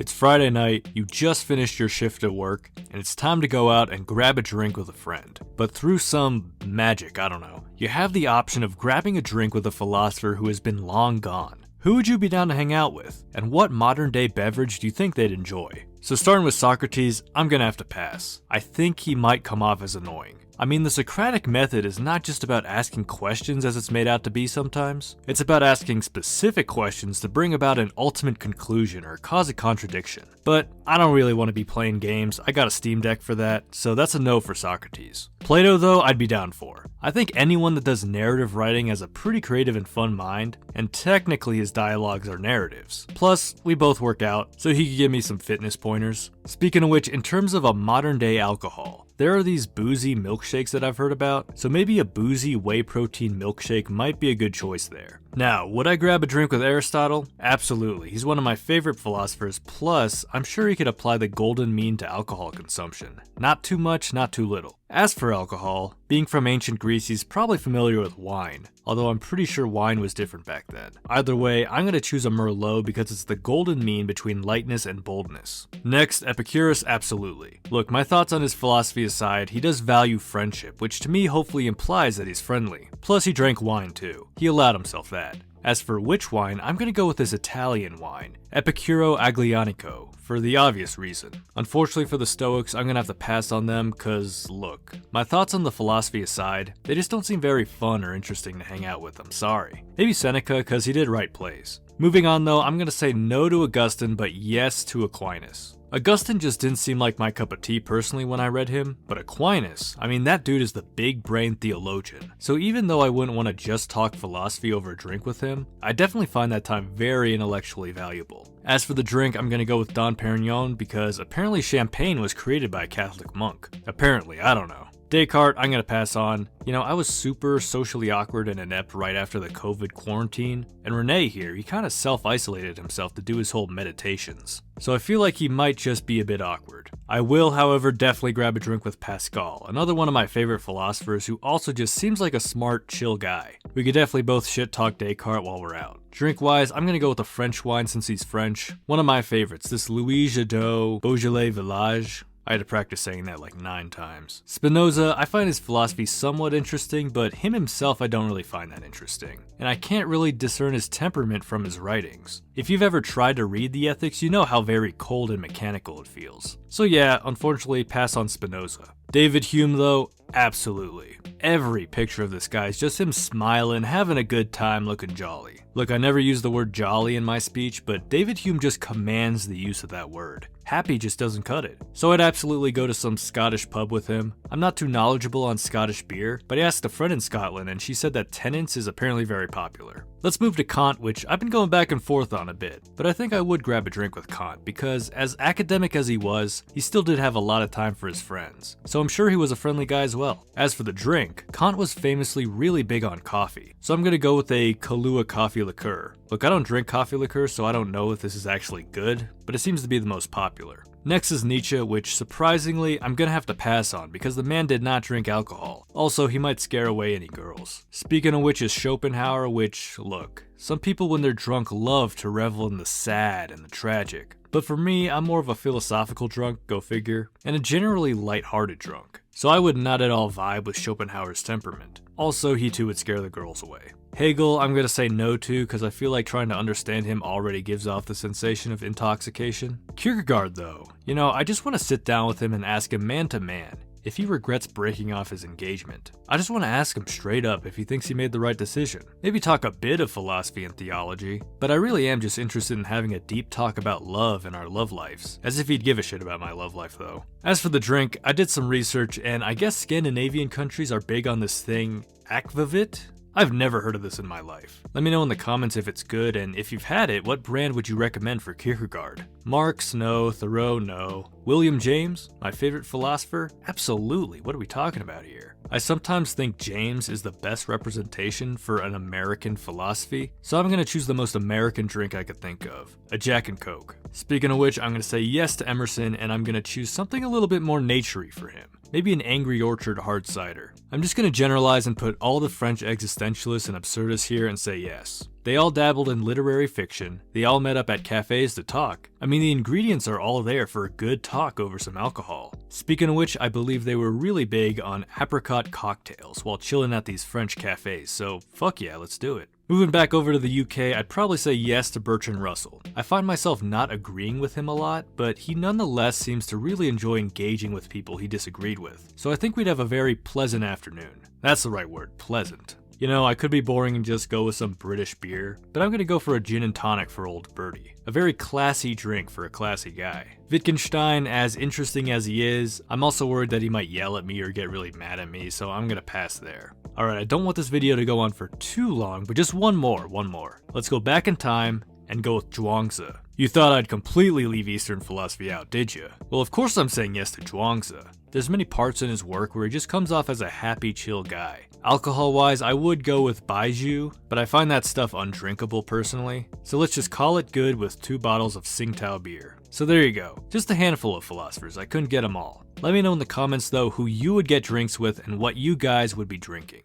It's Friday night, you just finished your shift at work, and it's time to go out and grab a drink with a friend. But through some magic, I don't know, you have the option of grabbing a drink with a philosopher who has been long gone. Who would you be down to hang out with? And what modern day beverage do you think they'd enjoy? So starting with Socrates, I'm gonna have to pass. I think he might come off as annoying. I mean, the Socratic method is not just about asking questions as it's made out to be sometimes. It's about asking specific questions to bring about an ultimate conclusion or cause a contradiction. But I don't really want to be playing games, I got a Steam Deck for that, so that's a no for Socrates. Plato though, I'd be down for. I think anyone that does narrative writing has a pretty creative and fun mind, and technically his dialogues are narratives. Plus, we both work out, so he could give me some fitness pointers. Speaking of which, in terms of a modern day alcohol, there are these boozy milkshakes that I've heard about, so maybe a boozy whey protein milkshake might be a good choice there. Now, would I grab a drink with Aristotle? Absolutely, he's one of my favorite philosophers, plus I'm sure he could apply the golden mean to alcohol consumption. Not too much, not too little. As for alcohol, being from ancient Greece, he's probably familiar with wine, although I'm pretty sure wine was different back then. Either way, I'm gonna choose a Merlot because it's the golden mean between lightness and boldness. Next, Epicurus, absolutely. Look, my thoughts on his philosophy aside, he does value friendship, which to me hopefully implies that he's friendly. Plus he drank wine too. He allowed himself that. As for which wine, I'm gonna go with his Italian wine, Epicuro Aglianico, for the obvious reason. Unfortunately for the Stoics, I'm gonna have to pass on them cause, look, my thoughts on the philosophy aside, they just don't seem very fun or interesting to hang out with, I'm sorry. Maybe Seneca cause he did write plays. Moving on though, I'm gonna say no to Augustine but yes to Aquinas. Augustine just didn't seem like my cup of tea personally when I read him, but Aquinas, I mean that dude is the big brain theologian. So even though I wouldn't want to just talk philosophy over a drink with him, I definitely find that time very intellectually valuable. As for the drink, I'm gonna go with Dom Perignon because apparently champagne was created by a Catholic monk. Apparently, I don't know. Descartes, I'm gonna pass on. You know, I was super socially awkward and inept right after the COVID quarantine, and Rene here, he kinda self-isolated himself to do his whole meditations. So I feel like he might just be a bit awkward. I will, however, definitely grab a drink with Pascal, another one of my favorite philosophers who also just seems like a smart, chill guy. We could definitely both shit talk Descartes while we're out. Drink-wise, I'm gonna go with a French wine since he's French. One of my favorites, this Louis Jadot Beaujolais Village. I had to practice saying that like 9 times. Spinoza, I find his philosophy somewhat interesting, but him himself I don't really find that interesting. And I can't really discern his temperament from his writings. If you've ever tried to read the Ethics, you know how very cold and mechanical it feels. So yeah, unfortunately, pass on Spinoza. David Hume though, absolutely. Every picture of this guy is just him smiling, having a good time, looking jolly. Look, I never use the word jolly in my speech, but David Hume just commands the use of that word. Happy just doesn't cut it. So I'd absolutely go to some Scottish pub with him. I'm not too knowledgeable on Scottish beer, but I asked a friend in Scotland and she said that Tennent's is apparently very popular. Let's move to Kant, which I've been going back and forth on a bit, but I think I would grab a drink with Kant because as academic as he was, he still did have a lot of time for his friends. So I'm sure he was a friendly guy as well. As for the drink, Kant was famously really big on coffee, so I'm gonna go with a Kahlua coffee liqueur. Look, I don't drink coffee liqueur, so I don't know if this is actually good, but it seems to be the most popular. Next is Nietzsche, which surprisingly I'm gonna have to pass on because the man did not drink alcohol. Also, he might scare away any girls. Speaking of which is Schopenhauer, which, look, some people when they're drunk love to revel in the sad and the tragic. But for me, I'm more of a philosophical drunk, go figure, and a generally lighthearted drunk. So I would not at all vibe with Schopenhauer's temperament. Also, he too would scare the girls away. Hegel, I'm gonna say no to because I feel like trying to understand him already gives off the sensation of intoxication. Kierkegaard though, you know, I just want to sit down with him and ask him man to man if he regrets breaking off his engagement. I just want to ask him straight up if he thinks he made the right decision. Maybe talk a bit of philosophy and theology, but I really am just interested in having a deep talk about love and our love lives. As if he'd give a shit about my love life though. As for the drink, I did some research and I guess Scandinavian countries are big on this thing, aquavit? I've never heard of this in my life. Let me know in the comments if it's good, and if you've had it, what brand would you recommend for Kierkegaard? Marx, no. Thoreau, no. William James, my favorite philosopher? Absolutely, what are we talking about here? I sometimes think James is the best representation for an American philosophy, so I'm gonna choose the most American drink I could think of, a Jack and Coke. Speaking of which, I'm gonna say yes to Emerson, and I'm gonna choose something a little bit more naturey for him. maybe an Angry Orchard hard cider. I'm just gonna generalize and put all the French existentialists and absurdists here and say yes. They all dabbled in literary fiction, they all met up at cafes to talk. I mean, the ingredients are all there for a good talk over some alcohol. Speaking of which, I believe they were really big on apricot cocktails while chilling at these French cafes, so fuck yeah, let's do it. Moving back over to the UK, I'd probably say yes to Bertrand Russell. I find myself not agreeing with him a lot, but he nonetheless seems to really enjoy engaging with people he disagreed with. So I think we'd have a very pleasant afternoon. That's the right word, pleasant. You know, I could be boring and just go with some British beer, but I'm gonna go for a gin and tonic for old Bertie. A very classy drink for a classy guy. Wittgenstein, as interesting as he is, I'm also worried that he might yell at me or get really mad at me, so I'm gonna pass there. Alright, I don't want this video to go on for too long, but just one more. Let's go back in time and go with Zhuangzi. You thought I'd completely leave Eastern philosophy out, did you? Well, of course I'm saying yes to Zhuangzi. There's many parts in his work where he just comes off as a happy, chill guy. Alcohol-wise, I would go with Baijiu, but I find that stuff undrinkable personally. So let's just call it good with 2 bottles of Tsingtao beer. So there you go. Just a handful of philosophers, I couldn't get them all. Let me know in the comments though who you would get drinks with and what you guys would be drinking.